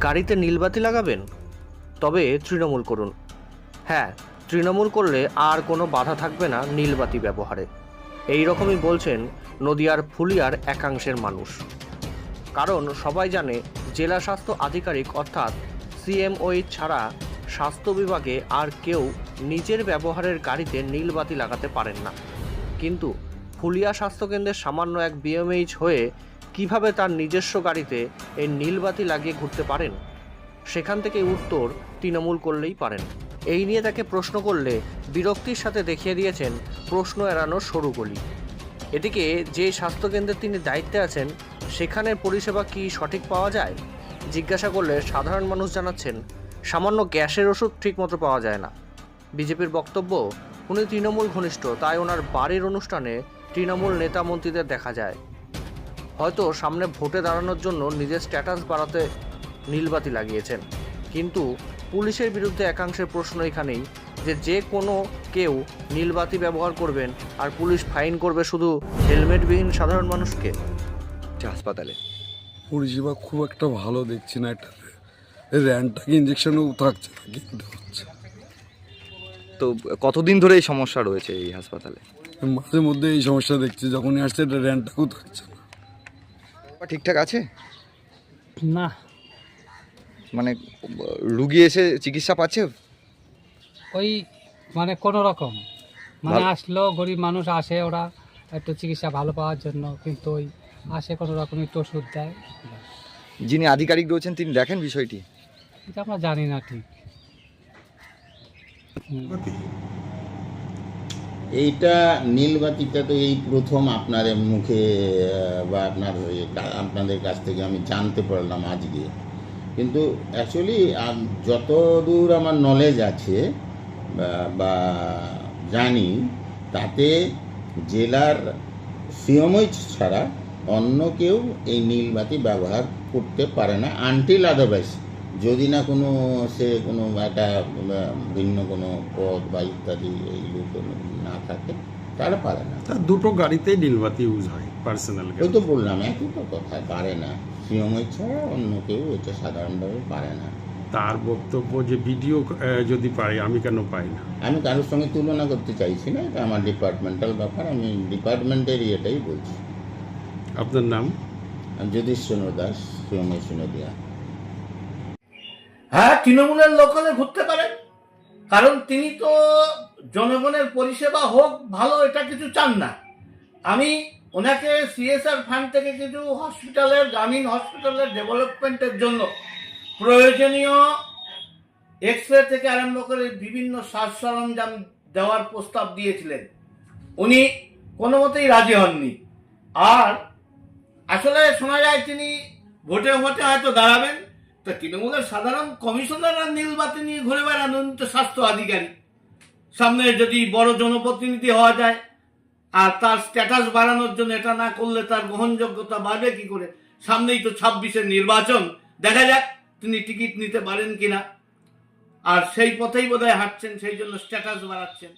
গাড়িতে নীলবাতি লাগাবেন? তবে তৃণমূল করুন। হ্যাঁ, তৃণমূল করলে আর কোনো বাধা থাকবে না নীলবাতি ব্যবহারে। এই রকমই বলছেন নদিয়ার ফুলিয়ার একাংশের মানুষ। কারণ সবাই জানে জেলা স্বাস্থ্য আধিকারিক অর্থাৎ সিএমওই ছাড়া স্বাস্থ্য বিভাগে আর কেউ নিজের ব্যবহারের গাড়িতে নীলবাতি লাগাতে পারেন না। কিন্তু ফুলিয়া স্বাস্থ্যকেন্দ্রের সামান্য এক বিএমএইচ হয়ে কিভাবে তার নিজস্ব গাড়িতে এই নীলবাতি লাগিয়ে ঘুরতে পারেন? সেখান থেকে উত্তর তৃণমূল করলেই পারেন। এই নিয়ে তাকে প্রশ্ন করলে বিরক্তির সাথে দেখিয়ে দিয়েছেন প্রশ্ন এড়ানোর সরু গলি। এদিকে যে স্বাস্থ্যকেন্দ্রে তিনি দায়িত্বে আছেন সেখানের পরিষেবা কি সঠিক পাওয়া যায় জিজ্ঞাসা করলে সাধারণ মানুষ জানাচ্ছেন সামান্য গ্যাসের ওষুধ ঠিকমতো পাওয়া যায় না। বিজেপির বক্তব্য, উনি তৃণমূল ঘনিষ্ঠ, তাই ওনার বাড়ির অনুষ্ঠানে তৃণমূল নেতা মন্ত্রীদের দেখা যায়। হয়তো সামনে ভোটে দাঁড়ানোর জন্য নিজের স্ট্যাটাস বাড়াতে নীলবাতি লাগিয়েছেন। কিন্তু পুলিশের বিরুদ্ধে একাংশের প্রশ্ন এখানেই যে কোনো কেউ নীলবাতি ব্যবহার করবেন আর পুলিশ ফাইন করবে শুধু হেলমেটবিহীন সাধারণ মানুষকে। হাসপাতালে পরিষেবা খুব একটা ভালো দেখছি না। এটা র্যানটাকে ইঞ্জেকশনও থাকছে না, কিনতে হচ্ছে। তো কতদিন ধরে এই সমস্যা রয়েছে এই হাসপাতালে? মাঝে মধ্যে এই সমস্যা দেখছি, যখনই আসছে এটা র্যানটাকেও থাকছে না। ঠিকঠাক আছে না, মানে রুগী এসে চিকিৎসা পাচ্ছে? ওই মানে কোনো রকম মানে ভালো। আসলো, গরিব মানুষ আসে, ওরা একটু চিকিৎসা ভালো পাওয়ার জন্য, কিন্তু ওই আসে কোনো রকম একটু ওষুধ দেয়। যিনি আধিকারিক রয়েছেন তিনি দেখেন বিষয়টি? এটা আমরা জানি না ঠিক। এইটা নীলবাতিটা তো এই প্রথম আপনাদের মুখে বা আপনাদের কাছ থেকে আমি জানতে পারলাম আজকে। কিন্তু অ্যাকচুয়ালি যত দূর আমার নলেজ আছে বা জানি, তাতে জেলার সিএমওই ছাড়া অন্য কেউ এই নীলবাতি ব্যবহার করতে পারে না, আনটিল আদারওয়াইজ, যদি না কোনো একটা ভিন্ন কোনো পদ বা ইত্যাদি এইগুলো না থাকে, তারা পারে না। দুটো গাড়িতেই নীলবাতি ইউজ হয় পার্সোনাল। ওই তো বললাম, একই তো কথা, পারে না। সিএমওই ছাড়া অন্য কেউ এটা সাধারণভাবে পারে না। তার বক্তব্য যে ভিডিও যদি পাই, আমি কেন পাই না? আমি কারোর সঙ্গে তুলনা করতে চাইছি না, এটা আমার ডিপার্টমেন্টাল ব্যাপার, আমি ডিপার্টমেন্টের এটাই বলছি। আপনার নাম? আমি যতীশ চন্দ্র দাস, সিএমওই নদিয়া। হ্যাঁ, তৃণমূলের লোক হলে ঘুরতে পারেন, কারণ তিনি তো জনগণের পরিষেবা হোক ভালো, এটা কিছু চান না। আমি ওনাকে সিএসআর ফান্ড থেকে কিছু হসপিটালের, গ্রামীণ হসপিটালের ডেভেলপমেন্টের জন্য প্রয়োজনীয় এক্স-রে থেকে আরম্ভ করে বিভিন্ন সাজ সরঞ্জাম দেওয়ার প্রস্তাব দিয়েছিলেন। উনি কোনো মতেই রাজি হননি। আর আসলে শোনা যায় তিনি ভোটে হয়তো দাঁড়াবেন, তো তৃণমূলের সাধারণ কমিশনাররা নীলবাতি নিয়ে ঘুরে বেড়ান, উনি তো স্বাস্থ্য আধিকারিক। সামনে যদি বড় জনপ্রতিনিধি হওয়া যায় আর তার স্ট্যাটাস বাড়ানোর জন্য এটা না করলে তার গ্রহণযোগ্যতা বাড়বে কি করে? সামনেই তো 26-এর নির্বাচন, দেখা যাক তিনি টিকিট নিতে পারেন কিনা। আর সেই পথেই বোধহয় হাঁটছেন, সেই জন্য স্ট্যাটাস বাড়াচ্ছেন।